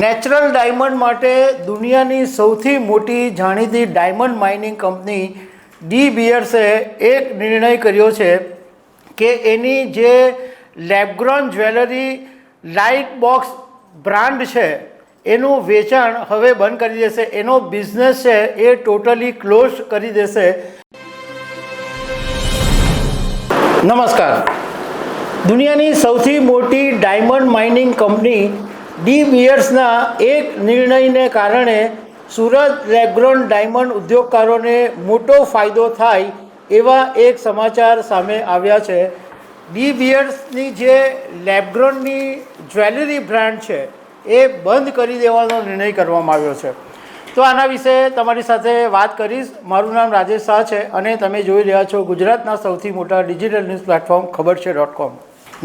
Natural diamond માટે દુનિયાની સૌથી મોટી જાણીતી ડાયમંડ માઇનિંગ કંપની ડી બિયર્સે એક નિર્ણય કર્યો છે કે એની જે lab grown jewellery Lightbox brand છે એનું વેચાણ હવે બંધ કરી દેશે, એનો બિઝનેસ છે એ ટોટલી ક્લોઝ કરી દેશે. નમસ્કાર. દુનિયાની સૌથી મોટી ડાયમંડ માઇનિંગ કંપની ડી બિયર્સના એક નિર્ણયને કારણે સુરત લેબગ્રોન ડાયમંડ ઉદ્યોગકારોને મોટો ફાયદો થાય એવા એક સમાચાર સામે આવ્યા છે. ડી બિયર્સની જે લેબગ્રોનની જ્વેલરી બ્રાન્ડ છે એ બંધ કરી દેવાનો નિર્ણય કરવામાં આવ્યો છે. તો આના વિશે તમારી સાથે વાત કરીશ. મારું નામ રાજેશ શાહ છે અને તમે જોઈ રહ્યા છો ગુજરાતના સૌથી મોટા ડિજિટલ ન્યૂઝ પ્લેટફોર્મ ખબરછે.com.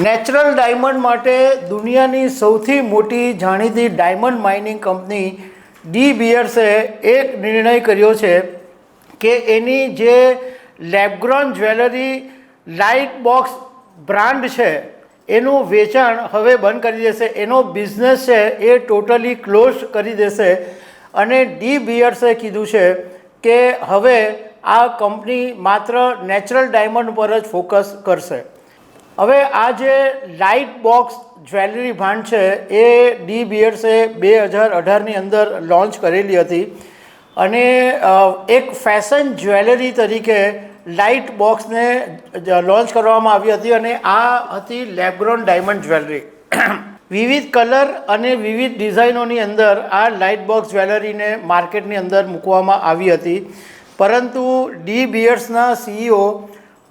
નેચરલ ડાયમંડ માટે દુનિયાની સૌથી મોટી જાણીતી ડાયમંડ માઇનિંગ કંપની ડી બિયર્સે એક નિર્ણય કર્યો છે કે એની જે lab grown jewellery Lightbox brand છે એનું વેચાણ હવે બંધ કરી દેશે, એનો બિઝનેસ છે એ ટોટલી ક્લોઝ કરી દેશે. અને ડી બિયર્સે કીધું છે કે હવે આ કંપની માત્ર નેચરલ ડાયમંડ પર જ ફોકસ કરશે. હવે આ જે લાઇટ બોક્સ જ્વેલરી બ્રાન્ડ છે એ ડી બિયર્સે 2018ની અંદર લોન્ચ કરેલી હતી અને એક ફેશન જ્વેલરી તરીકે લાઇટ બોક્સને લોન્ચ કરવામાં આવી હતી અને આ હતી લેબગ્રોન ડાયમંડ જ્વેલરી. વિવિધ કલર અને વિવિધ ડિઝાઇનોની અંદર આ લાઇટ બોક્સ જ્વેલરીને માર્કેટની અંદર મૂકવામાં આવી હતી. પરંતુ ડી બિયર્સના સીઈઓ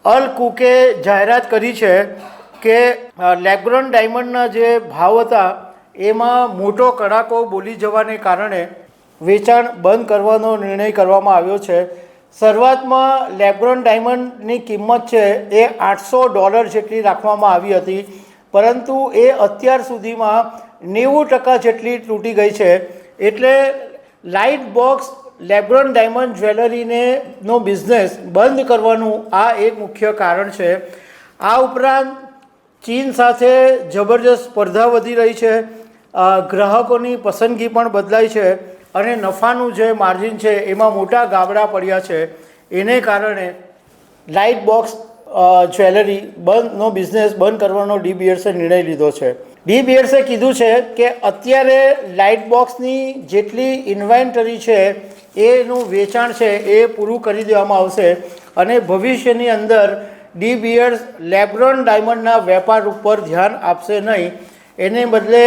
અલ કુકે જાહેરાત કરી છે કે લેબગ્રોન ડાયમંડના જે ભાવ હતા એમાં મોટો કડાકો બોલી જવાને કારણે વેચાણ બંધ કરવાનો નિર્ણય કરવામાં આવ્યો છે. શરૂઆતમાં લેબગ્રોન ડાયમંડની કિંમત છે એ $800 જેટલી રાખવામાં આવી હતી, પરંતુ એ અત્યાર સુધીમાં 90% જેટલી તૂટી ગઈ છે. એટલે લાઇટ બોક્સ લેબગ્રોન ડાયમંડ જ્વેલરીને નો બિઝનેસ બંધ કરવાનું આ એક મુખ્ય કારણ છે. આ ઉપરાંત ચીન સાથે જબરજસ્ત સ્પર્ધા વધી રહી છે, ગ્રાહકોની પસંદગી પણ બદલાઈ છે અને નફાનું જે માર્જિન છે એમાં મોટા ગાબડા પડ્યા છે. એને કારણે લાઇટ બોક્સ જ્વેલરી બંધનો બિઝનેસ બંધ કરવાનો ડી બિયર્સે નિર્ણય લીધો છે. ડી બિયર્સે કીધું છે કે અત્યારે લાઇટ બોક્સની જેટલી ઇન્વેન્ટરી છે એનું વેચાણ છે એ પૂરું કરી દેવામાં આવશે અને ભવિષ્યની અંદર ડી બિયર્સ લેબગ્રોન ડાયમંડના વેપાર ઉપર ધ્યાન આપશે નહીં, એને બદલે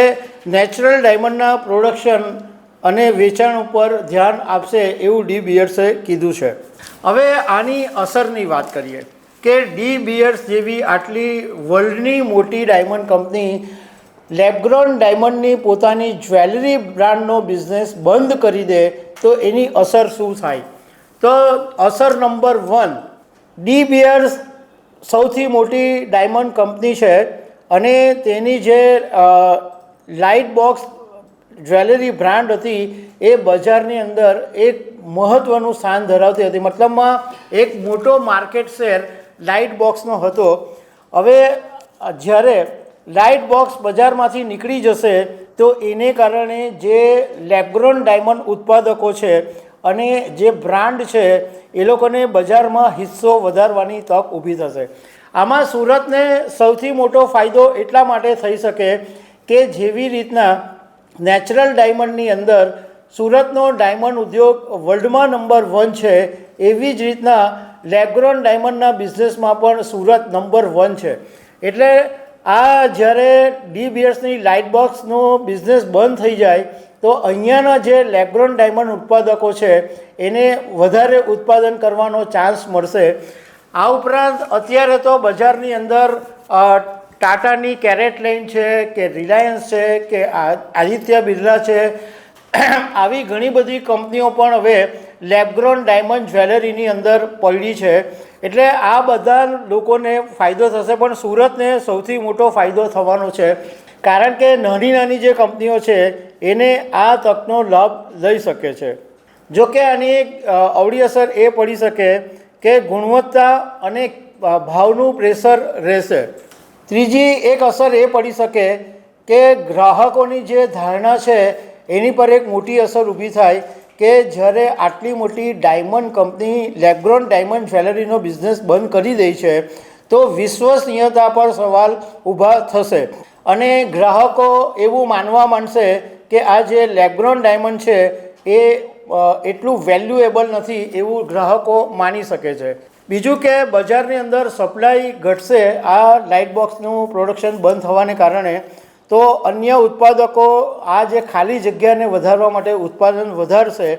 નેચરલ ડાયમંડના પ્રોડક્શન અને વેચાણ ઉપર ધ્યાન આપશે એવું ડી બિયર્સે કીધું છે. હવે આની અસરની વાત કરીએ કે ડી બિયર્સ જેવી આટલી વર્લ્ડની મોટી ડાયમંડ કંપની લેબગ્રોન ડાયમંડની પોતાની જ્વેલરી બ્રાન્ડનો બિઝનેસ બંધ કરી દે તો એની અસર શું થાય? તો અસર નંબર 1, ડી બિયર્સ સૌથી મોટી ડાયમંડ કંપની છે અને તેની જે લાઇટ બોક્સ જ્વેલરી બ્રાન્ડ હતી એ બજારની અંદર એક મહત્ત્વનું સ્થાન ધરાવતી હતી, મતલબમાં એક મોટો માર્કેટ શેર લાઇટ બોક્સનો હતો. હવે જ્યારે લાઇટ બોક્સ બજારમાંથી નીકળી જશે તો એને કારણે જે લેબગ્રોન ડાયમંડ ઉત્પાદકો છે અને જે બ્રાન્ડ છે એ લોકોને બજારમાં હિસ્સો વધારવાની તક ઊભી થશે. આમાં સુરતને સૌથી મોટો ફાયદો એટલા માટે થઈ શકે કે જેવી રીતના નેચરલ ડાયમંડની અંદર સુરતનો ડાયમંડ ઉદ્યોગ વર્લ્ડમાં નંબર 1 છે, એવી જ રીતના લેબગ્રોન ડાયમંડના બિઝનેસમાં પણ સુરત નંબર 1 છે. એટલે આ જ્યારે ડી બિયર્સની લાઇટ બોક્સનો બિઝનેસ બંધ થઈ જાય તો અહીંયાના જે લેબગ્રોન ડાયમંડ ઉત્પાદકો છે એને વધારે ઉત્પાદન કરવાનો ચાન્સ મળશે. આ ઉપરાંત અત્યારે તો બજારની અંદર ટાટાની કેરેટ લાઇન છે કે રિલાયન્સ છે કે આદિત્ય બિરલા છે, આવી ઘણી બધી કંપનીઓ પણ હવે લેબગ્રોન ડાયમંડ જ્વેલરીની અંદર પડી છે. એટલે આ બધા લોકોને ફાયદો થશે, પણ સુરતને સૌથી મોટો ફાયદો થવાનો છે કારણ કે નાની નાની જે કંપનીઓ છે એને આ તકનો લાભ લઈ શકે છે. જોકે આની એક અવળી અસર એ પડી શકે કે ગુણવત્તા અને ભાવનું પ્રેશર રહેશે. ત્રીજી એક અસર એ પડી શકે કે ગ્રાહકોની જે ધારણા છે એની પર એક મોટી અસર ઊભી થાય કે જ્યારે આટલી મોટી ડાયમંડ કંપની લેગ્રોન ડાયમંડ જ્વેલરીનો બિઝનેસ બંધ કરી દે છે તો વિશ્વસનીયતા પર સવાલ ઊભા થશે અને ગ્રાહકો એવું માનવા માંડશે કે આ જે લેગ્રોન ડાયમંડ છે એ એટલું વેલ્યુએબલ નથી એવું ગ્રાહકો માની શકે છે. બીજું કે બજારની અંદર સપ્લાય ઘટશે આ લાઇટ બોક્સનું પ્રોડક્શન બંધ થવાને કારણે, તો અન્ય ઉત્પાદકો આ જે ખાલી જગ્યાને વધારવા માટે ઉત્પાદન વધારશે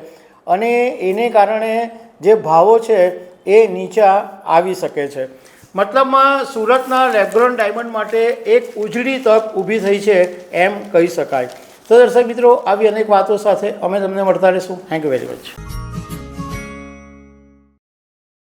અને એને કારણે જે ભાવો છે એ નીચા આવી શકે છે. મતલબમાં સુરતના લેગ્રોન ડાયમંડ માટે એક ઉજળી તક ઊભી થઈ છે એમ કહી શકાય. તો દર્શક મિત્રો, આવી અનેક વાતો સાથે અમે તમને મળતા રહીશું. Thank you very much.